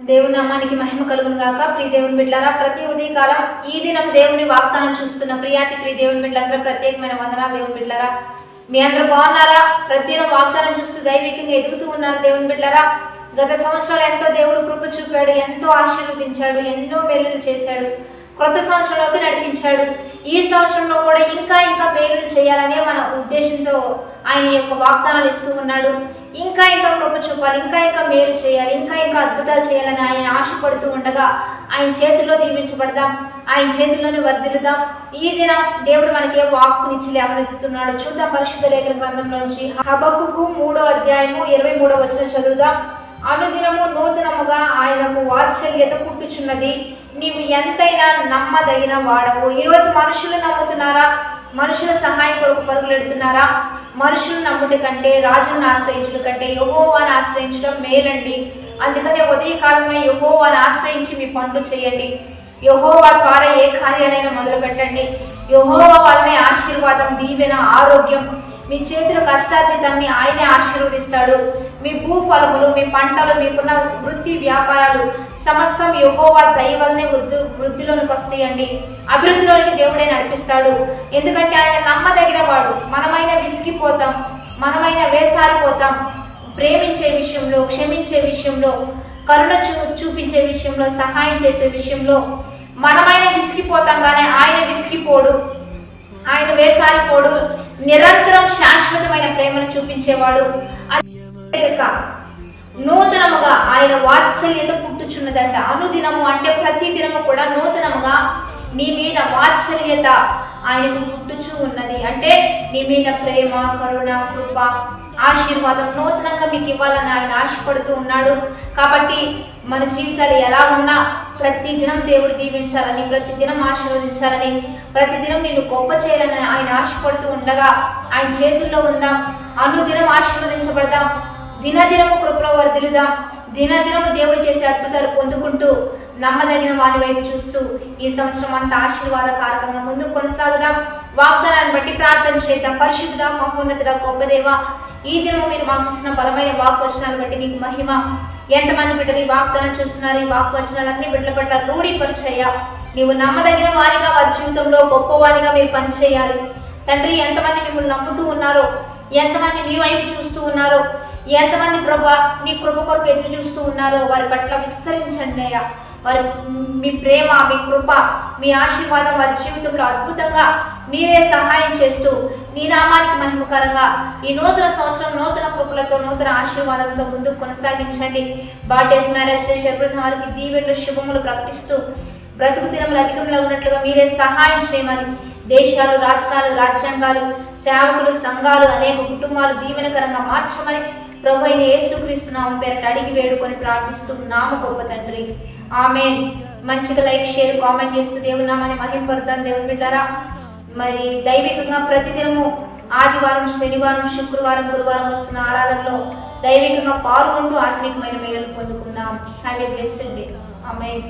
దేవుని నామానికి మహిమ కలుగును గాక. ప్రియ దేవుని బిడ్డలారా, ప్రతి ఉదయకాలం ఈ దినం దేవుని వాగ్దానం చూస్తున్న ప్రియాతి ప్రియ దేవుని బిడ్డలందరూ ప్రత్యేకమైన వందనాలు. దేవుని బిడ్డలారా, మీ అందరూ బాగున్నారా? ప్రతిదినం వాగ్దానం చూస్తూ దైవికంగా ఎదుగుతూ ఉన్నారు దేవుని బిడ్డలారా. గత సంవత్సరాలు ఎంతో దేవుడు కృప చూపాడు, ఎంతో ఆశీర్వదించాడు, ఎన్నో మేలులు చేశాడు, కొత్త సంవత్సరంలోకి నడిపించాడు. ఈ సంవత్సరంలో కూడా ఇంకా ఇంకా మేలులు చేయాలనే మన ఉద్దేశంతో ఆయన యొక్క వాగ్దానాలు ఇస్తూ ఉన్నాడు. ఇంకా ఇంకా కృప చూపాలి, ఇంకా ఇంకా మేలు చేయాలి, ఇంకా ఇంకా అద్భుతాలు చేయాలని ఆయన ఆశపడుతూ ఉండగా ఆయన చేతుల్లో దీవించబడదాం, ఆయన చేతుల్లోనే వర్ధిల్లుదాం. ఈ దినం దేవుడు మనకి వాక్కునిచ్చి లేవనెత్తుతున్నాడు. చూద్దాం పరిశుద్ధ లేఖన గ్రంథంలోంచి హబక్కుకు 3వ అధ్యాయము 23వ వచనం చదువుదాం. అనుదినము నూతనముగా ఆయనకు వాత్సల్యత పుట్టుచున్నది, నీవు ఎంతైనా నమ్మదగిన వాడవు. ఈరోజు మనుషులు నమ్ముతున్నారా? మనుషుల సహాయం కొరకు పరుగులెడుతున్నారా? మనుషులు నమ్ముట కంటే, రాజులను ఆశ్రయించడం కంటే యెహోవాను ఆశ్రయించడం మేలండి. అందుకనే ఉదయకాలంలో యెహోవాను ఆశ్రయించి మీ పనులు చేయండి. యెహోవా ద్వారా ఏ కార్యాలైనా మొదలు పెట్టండి. యెహోవా వల్లనే ఆశీర్వాదం, దీవెన, ఆరోగ్యం, మీ చేతుల కష్టార్జితాన్ని ఆయనే ఆశీర్వదిస్తాడు. మీ భూఫలములు, మీ పంటలు, మీకున్న వృత్తి వ్యాపారాలు సమస్తం యెహోవా దయ వల్లనే వృద్ధిలోనికి వస్తాయండి. అభివృద్ధిలోనికి దేవుడే నడిపిస్తాడు. ఎందుకంటే ఆయన నమ్మదగిన వాడు. మనమైన విసిగిపోతాం, మనమైన వేసారిపోతాం. ప్రేమించే విషయంలో, క్షమించే విషయంలో, కరుణ చూపించే విషయంలో, సహాయం చేసే విషయంలో మనమైన విసిగిపోతాం, కానీ ఆయన విసిగిపోడు, ఆయన వేసారిపోడు. నిరంతరం శాశ్వతమైన ప్రేమను చూపించేవాడు. నూతనముగా ఆయన వాత్సల్యత పుట్టుచున్నదంట. అనుదినము అంటే ప్రతి దినము కూడా నూతనముగా నీ మీద వాత్సల్యత ఆయనకు పుట్టుచూ ఉన్నది. అంటే నీ మీద ప్రేమ, కరుణ, కృప, ఆశీర్వాదం నూతనంగా మీకు ఇవ్వాలని ఆయన ఆశపడుతూ ఉన్నాడు. కాబట్టి మన జీవితాలు ఎలా ఉన్నా ప్రతిదినం దేవుడు దీవించాలని, ప్రతిదినం ఆశీర్వదించాలని, ప్రతిదినం నేను గొప్ప చేయాలని ఆయన ఆశపడుతూ ఉండగా ఆయన చేతుల్లో ఉందాం. అనుదినం ఆశీర్వదించబడదాం, దినదినము కృపలో వర్ధిల్లుదాం, దినదినము దేవుడు చేసే అద్భుతాలు పొందుకుంటూ నమ్మదగిన వారి వైపు చూస్తూ ఈ సంవత్సరం అంతా ఆశీర్వాదకారకంగా ముందుకు కొనసాగుదాం. వాగ్దానాన్ని బట్టి ప్రార్థన చేద్దాం. పరిశుద్ధుడా, మహోన్నతుడా, గొప్ప దేవా, ఈ దినము మీరు మాకు ఇచ్చిన బలమైన వాక్వచనాన్ని బట్టి నీకు మహిమ. ఎంతమంది బిడ్డలు ఈ వాగ్దానం చూస్తున్నారు? ఈ వాక్వచనాలన్నీ బిడ్డల పట్ల రూఢీపరిచయ్యా. నీవు నమ్మదగిన వారిగా వారి జీవితంలో గొప్పవారిగా మీరు పనిచేయాలి తండ్రి. ఎంతమంది మిమ్మల్ని నమ్ముతూ ఉన్నారో, ఎంతమంది మీ వైపు చూస్తూ ఉన్నారో, ఎంతమంది ప్రభా నీ కృప కొరకు ఎదురు చూస్తూ ఉన్నారో వారి పట్ల విస్తరించండి అయ్యా. వారి మీ ప్రేమ, మీ కృప, మీ ఆశీర్వాదం వారి జీవితంలో అద్భుతంగా మీరే సహాయం చేస్తూ నీ నామానికి మహిమకరంగా ఈ నూతన సంవత్సరం నూతన కృపలతో, నూతన ఆశీర్వాదంతో ముందుకు కొనసాగించండి. బర్త్డేస్, మ్యారేజ్ డే జరుపుకున్న వారికి దీవెనలు, శుభములు ప్రకటిస్తూ బ్రతుకు దినములు అధికంలో ఉన్నట్లుగా మీరే సహాయం చేయమని దేశాలు, రాష్ట్రాలు, రాజ్యాంగాలు, సేవకులు, సంఘాలు, అనేక కుటుంబాలు దీవెనకరంగా మార్చమని ప్రభు అయిన యేసుక్రీస్తు నామం పేరట అడిగి వేడుకొని ప్రార్థిస్తూ నామ గొప్ప తండ్రి, ఆమేన్. మంచిగా లైక్, షేర్, కామెంట్ చేస్తూ దేవుని నామాన్ని మహిమపరుద్దాం. దేవుని బిడ్డారా, మరి దైవికంగా ప్రతిదినము ఆదివారం, శనివారం, శుక్రవారం, గురువారం వస్తున్న ఆరాధనలో దైవికంగా పాల్గొంటూ ఆత్మికమైన మేలు పొందుకుందాం. Have a blessed day. Amen.